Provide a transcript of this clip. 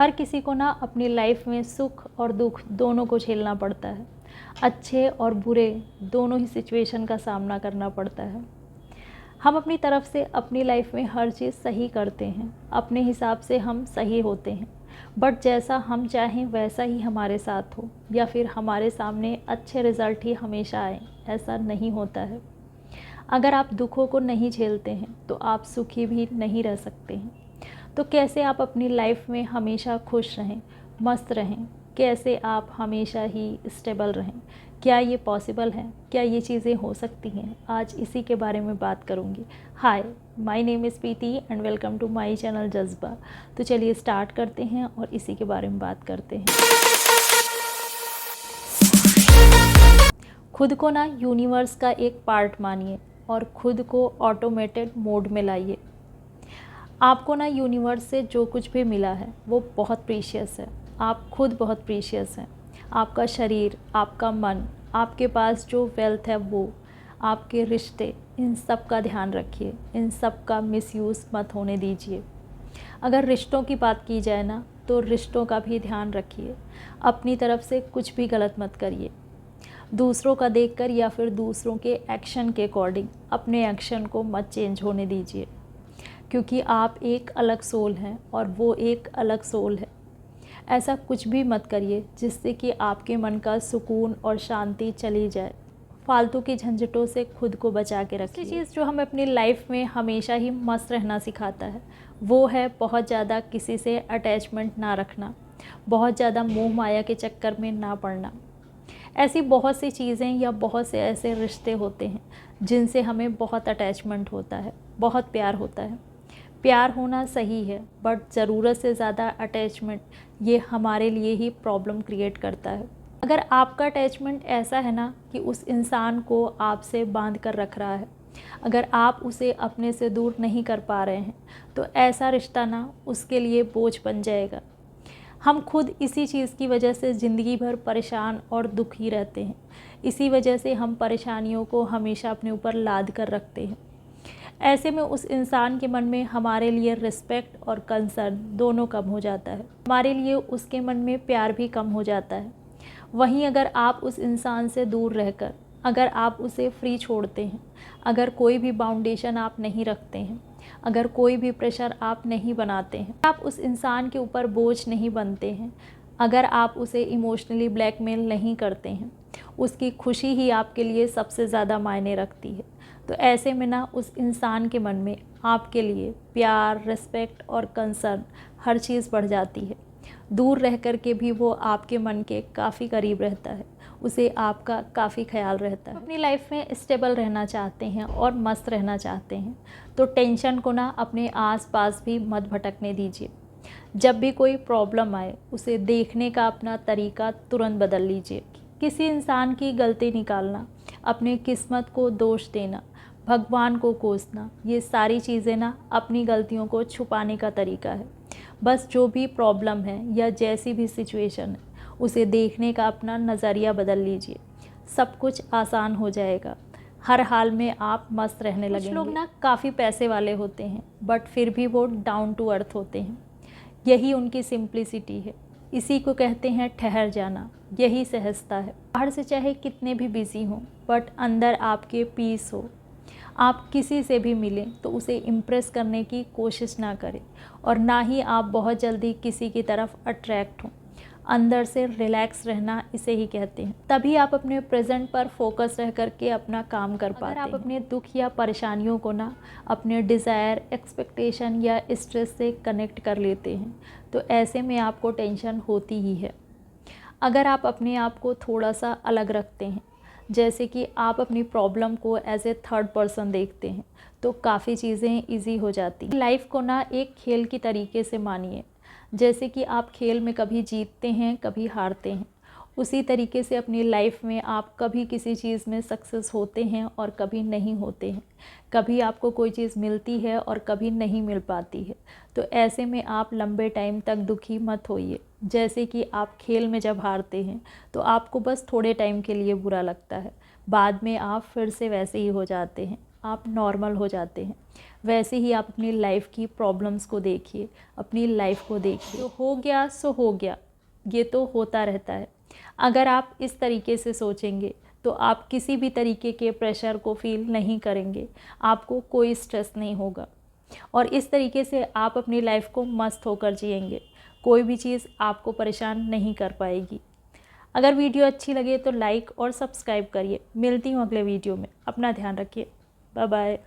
हर किसी को ना अपनी लाइफ में सुख और दुख दोनों को झेलना पड़ता है। अच्छे और बुरे दोनों ही सिचुएशन का सामना करना पड़ता है। हम अपनी तरफ से अपनी लाइफ में हर चीज़ सही करते हैं, अपने हिसाब से हम सही होते हैं, बट जैसा हम चाहें वैसा ही हमारे साथ हो या फिर हमारे सामने अच्छे रिज़ल्ट ही हमेशा आए, ऐसा नहीं होता है। अगर आप दुखों को नहीं झेलते हैं तो आप सुखी भी नहीं रह सकते हैं। तो कैसे आप अपनी लाइफ में हमेशा खुश रहें, मस्त रहें, कैसे आप हमेशा ही स्टेबल रहें, क्या ये पॉसिबल है, क्या ये चीज़ें हो सकती हैं, आज इसी के बारे में बात करूँगी। Hi, my name is Preeti and welcome to my channel Jazba. तो चलिए स्टार्ट करते हैं और इसी के बारे में बात करते हैं। खुद को ना यूनिवर्स का एक पार्ट मानिए और खुद को ऑटोमेटेड मोड में लाइए। आपको ना यूनिवर्स से जो कुछ भी मिला है वो बहुत प्रीशियस है। आप खुद बहुत प्रीशियस हैं। आपका शरीर, आपका मन, आपके पास जो वेल्थ है वो, आपके रिश्ते, इन सब का ध्यान रखिए। इन सब का मिसयूज़ मत होने दीजिए। अगर रिश्तों की बात की जाए ना तो रिश्तों का भी ध्यान रखिए। अपनी तरफ से कुछ भी गलत मत करिए। दूसरों का देखकर या फिर दूसरों के एक्शन के अकॉर्डिंग अपने एक्शन को मत चेंज होने दीजिए, क्योंकि आप एक अलग सोल हैं और वो एक अलग सोल है। ऐसा कुछ भी मत करिए जिससे कि आपके मन का सुकून और शांति चली जाए। फालतू की झंझटों से खुद को बचा के रखिए। चीज़ जो हमें अपनी लाइफ में हमेशा ही मस्त रहना सिखाता है वो है बहुत ज़्यादा किसी से अटैचमेंट ना रखना, बहुत ज़्यादा मोह माया के चक्कर में ना पड़ना। ऐसी बहुत सी चीज़ें या बहुत से ऐसे रिश्ते होते हैं जिनसे हमें बहुत अटैचमेंट होता है, बहुत प्यार होता है। प्यार होना सही है, बट ज़रूरत से ज़्यादा अटैचमेंट ये हमारे लिए ही प्रॉब्लम क्रिएट करता है। अगर आपका अटैचमेंट ऐसा है ना कि उस इंसान को आपसे बांध कर रख रहा है, अगर आप उसे अपने से दूर नहीं कर पा रहे हैं, तो ऐसा रिश्ता ना उसके लिए बोझ बन जाएगा। हम खुद इसी चीज़ की वजह से ज़िंदगी भर परेशान और दुखी रहते हैं। इसी वजह से हम परेशानियों को हमेशा अपने ऊपर लाद कर रखते हैं। ऐसे में उस इंसान के मन में हमारे लिए रिस्पेक्ट और कंसर्न दोनों कम हो जाता है। हमारे लिए उसके मन में प्यार भी कम हो जाता है। वहीं अगर आप उस इंसान से दूर रहकर अगर आप उसे फ्री छोड़ते हैं, अगर कोई भी बाउंडेशन आप नहीं रखते हैं, अगर कोई भी प्रेशर आप नहीं बनाते हैं, आप उस इंसान के ऊपर बोझ नहीं बनते हैं, अगर आप उसे इमोशनली ब्लैकमेल नहीं करते हैं, उसकी खुशी ही आपके लिए सबसे ज़्यादा मायने रखती है। तो ऐसे में ना उस इंसान के मन में आपके लिए प्यार, रिस्पेक्ट और कंसर्न हर चीज़ बढ़ जाती है। दूर रह कर के भी वो आपके मन के काफ़ी करीब रहता है, उसे आपका काफ़ी ख्याल रहता है। अपनी लाइफ में स्टेबल रहना चाहते हैं और मस्त रहना चाहते हैं तो टेंशन को ना अपने आसपास भी मत भटकने दीजिए। जब भी कोई प्रॉब्लम आए उसे देखने का अपना तरीका तुरंत बदल लीजिए। किसी इंसान की गलती निकालना, अपने किस्मत को दोष देना, भगवान को कोसना, ये सारी चीज़ें ना अपनी गलतियों को छुपाने का तरीका है। बस जो भी प्रॉब्लम है या जैसी भी सिचुएशन है उसे देखने का अपना नज़रिया बदल लीजिए, सब कुछ आसान हो जाएगा। हर हाल में आप मस्त रहने लगेंगे। कुछ लोग ना काफ़ी पैसे वाले होते हैं बट फिर भी वो डाउन टू अर्थ होते हैं। यही उनकी सिंप्लिसिटी है। इसी को कहते हैं ठहर जाना, यही सहजता है। बाहर से चाहे कितने भी बिजी हों बट अंदर आपके पीस हो। आप किसी से भी मिलें तो उसे इम्प्रेस करने की कोशिश ना करें और ना ही आप बहुत जल्दी किसी की तरफ अट्रैक्ट हों। अंदर से रिलैक्स रहना इसे ही कहते हैं। तभी आप अपने प्रेजेंट पर फोकस रह करके अपना काम कर पाते हैं। अगर आप अपने दुख या परेशानियों को ना अपने डिज़ायर, एक्सपेक्टेशन या स्ट्रेस से कनेक्ट कर लेते हैं तो ऐसे में आपको टेंशन होती ही है। अगर आप अपने आप को थोड़ा सा अलग रखते हैं, जैसे कि आप अपनी प्रॉब्लम को एज ए थर्ड पर्सन देखते हैं, तो काफ़ी चीज़ें इजी हो जाती हैं। लाइफ को ना एक खेल की तरीके से मानिए। जैसे कि आप खेल में कभी जीतते हैं, कभी हारते हैं, उसी तरीके से अपनी लाइफ में आप कभी किसी चीज़ में सक्सेस होते हैं और कभी नहीं होते हैं। कभी आपको कोई चीज़ मिलती है और कभी नहीं मिल पाती है। तो ऐसे में आप लंबे टाइम तक दुखी मत होइए। जैसे कि आप खेल में जब हारते हैं तो आपको बस थोड़े टाइम के लिए बुरा लगता है, बाद में आप फिर से वैसे ही हो जाते हैं। आप नॉर्मल हो जाते हैं। वैसे ही आप अपनी लाइफ की प्रॉब्लम्स को देखिए, अपनी लाइफ को देखिए। जो हो गया सो हो गया, ये तो होता रहता है। अगर आप इस तरीके से सोचेंगे तो आप किसी भी तरीके के प्रेशर को फील नहीं करेंगे, आपको कोई स्ट्रेस नहीं होगा और इस तरीके से आप अपनी लाइफ को मस्त होकर जिएंगे। कोई भी चीज़ आपको परेशान नहीं कर पाएगी। अगर वीडियो अच्छी लगे तो लाइक और सब्सक्राइब करिए। मिलती हूँ अगले वीडियो में। अपना ध्यान रखिए। Bye bye.